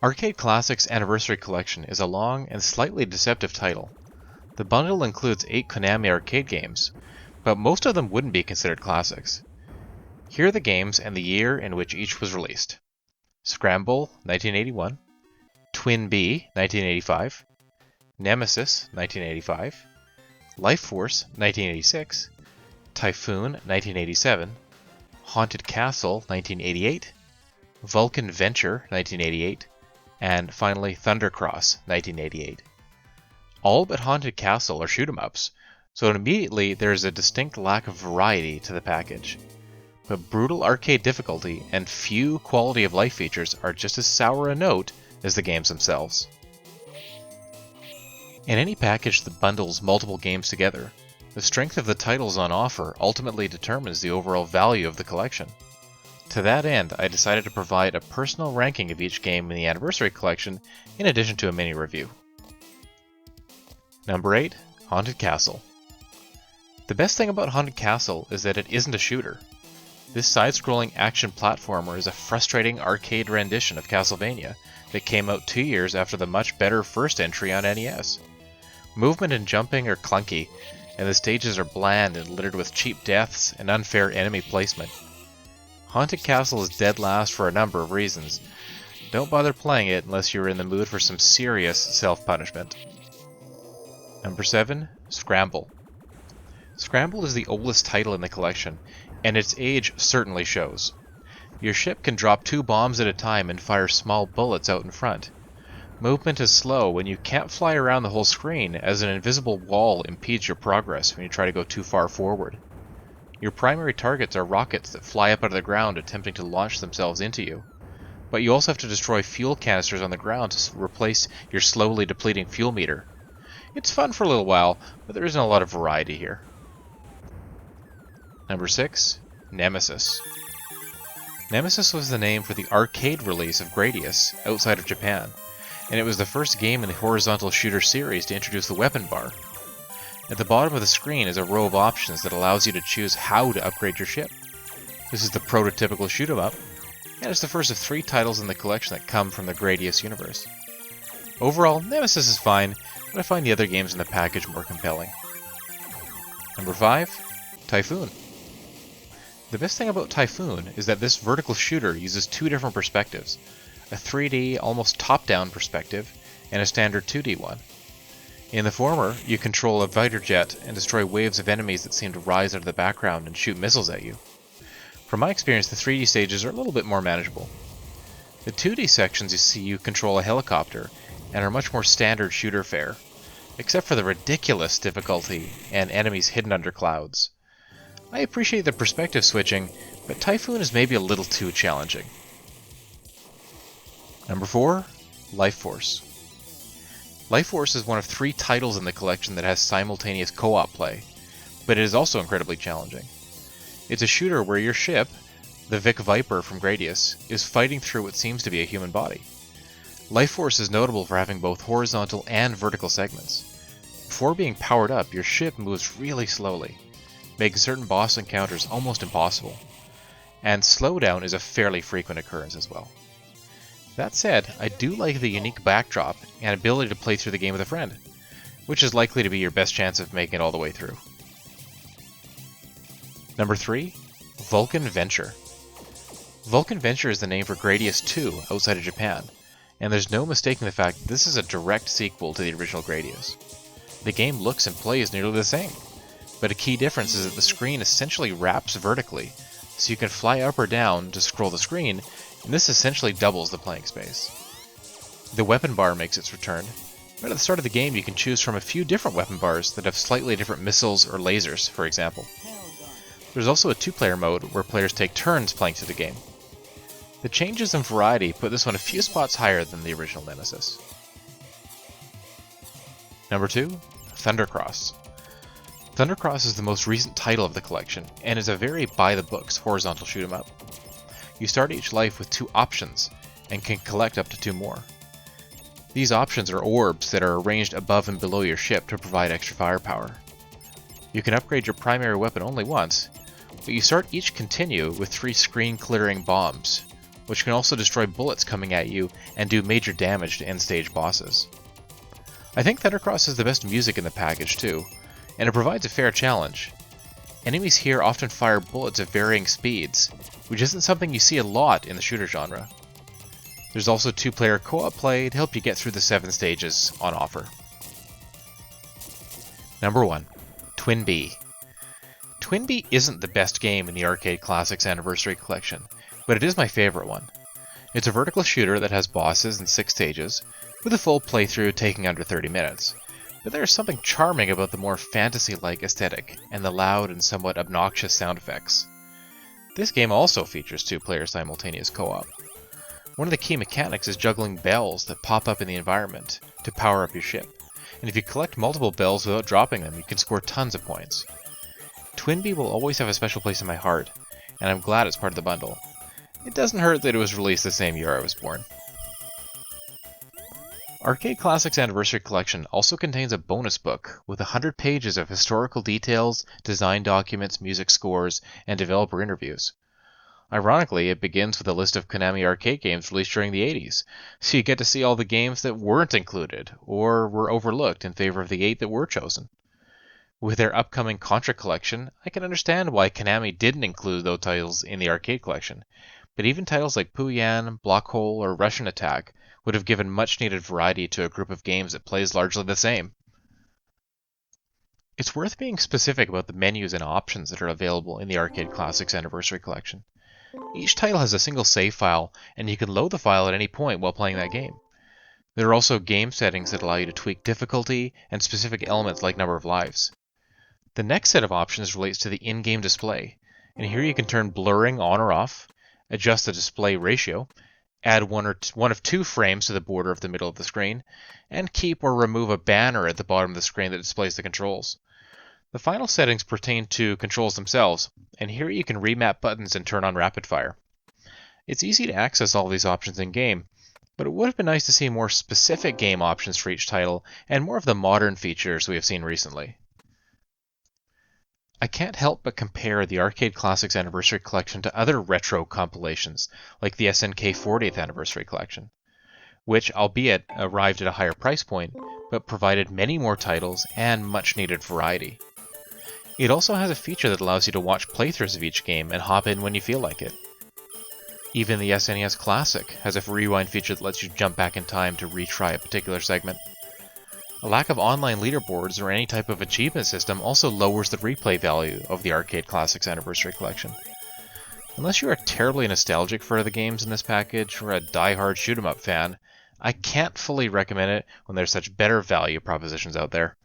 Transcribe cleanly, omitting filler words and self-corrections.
Arcade Classics Anniversary Collection is a long and slightly deceptive title. The bundle includes 8 Konami arcade games, but most of them wouldn't be considered classics. Here are the games and the year in which each was released. Scramble, 1981, Twin B, 1985, Nemesis, 1985, Life Force, 1986, Typhoon, 1987, Haunted Castle, 1988, Vulcan Venture, 1988, and finally Thundercross, 1988. All but Haunted Castle are shoot-'em-ups, so immediately there is a distinct lack of variety to the package. But brutal arcade difficulty and few quality of life features are just as sour a note as the games themselves. In any package that bundles multiple games together, the strength of the titles on offer ultimately determines the overall value of the collection. To that end, I decided to provide a personal ranking of each game in the Anniversary Collection in addition to a mini review. Number 8. Haunted Castle. The best thing about Haunted Castle is that it isn't a shooter. This side-scrolling action platformer is a frustrating arcade rendition of Castlevania that came out 2 years after the much better first entry on NES. Movement and jumping are clunky, and the stages are bland and littered with cheap deaths and unfair enemy placement. Haunted Castle is dead last for a number of reasons. Don't bother playing it unless you're in the mood for some serious self-punishment. Number 7. Scramble. Scramble is the oldest title in the collection, and its age certainly shows. Your ship can drop 2 bombs at a time and fire small bullets out in front. Movement is slow and you can't fly around the whole screen as an invisible wall impedes your progress when you try to go too far forward. Your primary targets are rockets that fly up out of the ground attempting to launch themselves into you. But you also have to destroy fuel canisters on the ground to replace your slowly depleting fuel meter. It's fun for a little while, but there isn't a lot of variety here. Number 6. Nemesis. Nemesis was the name for the arcade release of Gradius outside of Japan, and it was the first game in the horizontal shooter series to introduce the weapon bar. At the bottom of the screen is a row of options that allows you to choose how to upgrade your ship. This is the prototypical shoot-'em-up, and it's the first of 3 titles in the collection that come from the Gradius universe. Overall, Nemesis is fine, but I find the other games in the package more compelling. Number 5. Typhoon. The best thing about Typhoon is that this vertical shooter uses 2 different perspectives, a 3D, almost top-down perspective, and a standard 2D one. In the former, you control a fighter jet and destroy waves of enemies that seem to rise out of the background and shoot missiles at you. From my experience, the 3D stages are a little bit more manageable. The 2D sections you control a helicopter and are much more standard shooter fare, except for the ridiculous difficulty and enemies hidden under clouds. I appreciate the perspective switching, but Typhoon is maybe a little too challenging. Number 4. Life Force. Life Force is one of 3 titles in the collection that has simultaneous co-op play, but it is also incredibly challenging. It's a shooter where your ship, the Vic Viper from Gradius, is fighting through what seems to be a human body. Life Force is notable for having both horizontal and vertical segments. Before being powered up, your ship moves really slowly, making certain boss encounters almost impossible, and slowdown is a fairly frequent occurrence as well. That said, I do like the unique backdrop and ability to play through the game with a friend, which is likely to be your best chance of making it all the way through. Number 3. Vulcan Venture. Vulcan Venture is the name for Gradius 2 outside of Japan, and there's no mistaking the fact that this is a direct sequel to the original Gradius. The game looks and plays nearly the same, but a key difference is that the screen essentially wraps vertically, so you can fly up or down to scroll the screen, and this essentially doubles the playing space. The weapon bar makes its return, but at the start of the game you can choose from a few different weapon bars that have slightly different missiles or lasers, for example. There's also a 2-player mode where players take turns playing through the game. The changes in variety put this one a few spots higher than the original Nemesis. Number 2. Thundercross. Thundercross is the most recent title of the collection, and is a very by-the-books horizontal shoot-'em-up. You start each life with 2 options, and can collect up to 2 more. These options are orbs that are arranged above and below your ship to provide extra firepower. You can upgrade your primary weapon only once, but you start each continue with 3 screen-clearing bombs, which can also destroy bullets coming at you and do major damage to end-stage bosses. I think Thundercross has the best music in the package too, and it provides a fair challenge. Enemies here often fire bullets at varying speeds, which isn't something you see a lot in the shooter genre. There's also 2-player co-op play to help you get through the 7 stages on offer. Number 1. TWINBee. TWINBee isn't the best game in the Arcade Classics Anniversary Collection, but it is my favorite one. It's a vertical shooter that has bosses in 6 stages, with a full playthrough taking under 30 minutes. But there is something charming about the more fantasy-like aesthetic and the loud and somewhat obnoxious sound effects. This game also features 2-player simultaneous co-op. One of the key mechanics is juggling bells that pop up in the environment to power up your ship, and if you collect multiple bells without dropping them, you can score tons of points. TWINBee will always have a special place in my heart, and I'm glad it's part of the bundle. It doesn't hurt that it was released the same year I was born. Arcade Classics Anniversary Collection also contains a bonus book with 100 pages of historical details, design documents, music scores, and developer interviews. Ironically, it begins with a list of Konami arcade games released during the 80s, so you get to see all the games that weren't included, or were overlooked in favor of the 8 that were chosen. With their upcoming Contra collection, I can understand why Konami didn't include those titles in the arcade collection, but even titles like Puyan, Block Hole, or Russian Attack would have given much-needed variety to a group of games that plays largely the same. It's worth being specific about the menus and options that are available in the Arcade Classics Anniversary Collection. Each title has a single save file, and you can load the file at any point while playing that game. There are also game settings that allow you to tweak difficulty and specific elements like number of lives. The next set of options relates to the in-game display, and here you can turn blurring on or off, adjust the display ratio, add one of 2 frames to the border of the middle of the screen, and keep or remove a banner at the bottom of the screen that displays the controls. The final settings pertain to controls themselves, and here you can remap buttons and turn on rapid fire. It's easy to access all these options in-game, but it would have been nice to see more specific game options for each title and more of the modern features we have seen recently. I can't help but compare the Arcade Classics Anniversary Collection to other retro compilations, like the SNK 40th Anniversary Collection, which, albeit arrived at a higher price point, but provided many more titles and much-needed variety. It also has a feature that allows you to watch playthroughs of each game and hop in when you feel like it. Even the SNES Classic has a rewind feature that lets you jump back in time to retry a particular segment. A lack of online leaderboards or any type of achievement system also lowers the replay value of the Arcade Classics Anniversary Collection. Unless you are terribly nostalgic for the games in this package or a die-hard shoot-'em-up fan, I can't fully recommend it when there's such better value propositions out there.